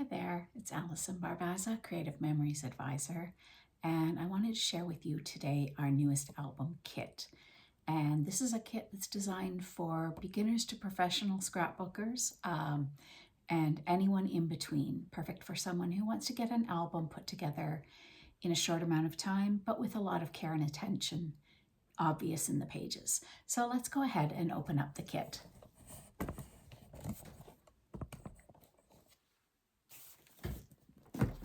Hi there, it's Alison Barbaza, Creative Memories Advisor, and I wanted to share with you today our newest album kit. And this is a kit that's designed for beginners to professional scrapbookers and anyone in between. Perfect for someone who wants to get an album put together in a short amount of time, but with a lot of care and attention obvious in the pages. So let's go ahead and open up the kit.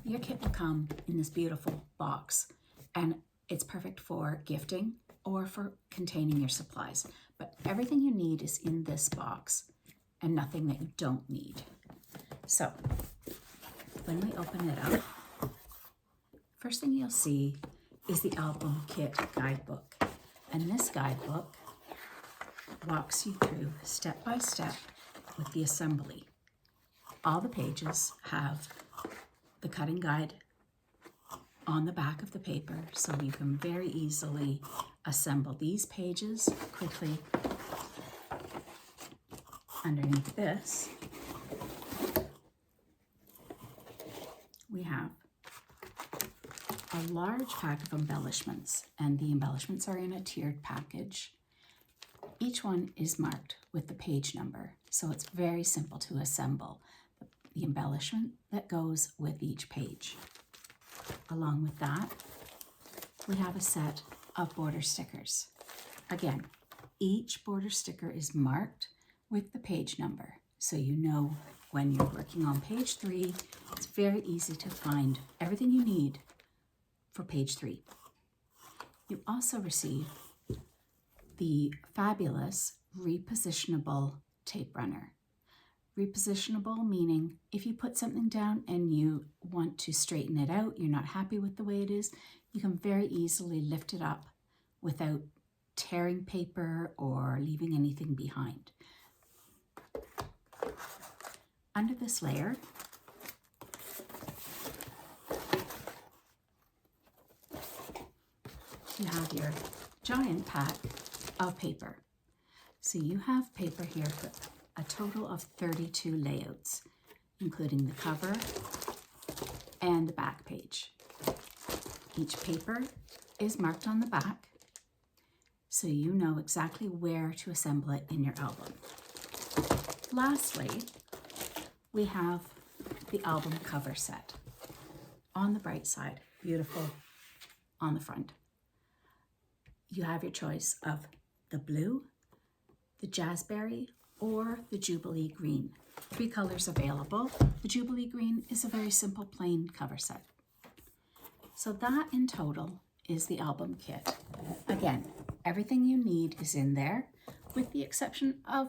Your kit will come in this beautiful box, and it's perfect for gifting or for containing your supplies. But everything you need is in this box and nothing that you don't need. So when we open it up, first thing you'll see is the album kit guidebook. And this guidebook walks you through step by step with the assembly. All the pages have the cutting guide on the back of the paper, so you can very easily assemble these pages quickly. Underneath this, we have a large pack of embellishments, and the embellishments are in a tiered package. Each one is marked with the page number, so it's very simple to assemble the embellishment that goes with each page. Along with that, we have a set of border stickers. Again, each border sticker is marked with the page number, so you know when you're working on page 3, it's very easy to find everything you need for page 3. You also receive the fabulous repositionable tape runner. Repositionable meaning if you put something down and you want to straighten it out, you're not happy with the way it is, you can very easily lift it up without tearing paper or leaving anything behind. Under this layer, you have your giant pack of paper. So you have paper here for a total of 32 layouts, including the cover and the back page. Each paper is marked on the back, so you know exactly where to assemble it in your album. Lastly, we have the album cover set. On the bright side, beautiful on the front. You have your choice of the blue, the jazzberry, or the Jubilee green. 3 colors available. The Jubilee green is a very simple plain cover set. So that in total is the album kit. Again, everything you need is in there with the exception of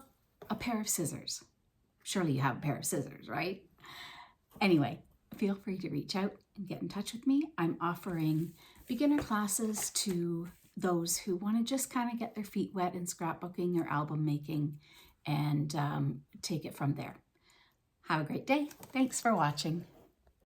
a pair of scissors. Surely you have a pair of scissors, right? Anyway, feel free to reach out and get in touch with me. I'm offering beginner classes to those who want to just kind of get their feet wet in scrapbooking or album making and take it from there. Have a great day. Thanks for watching.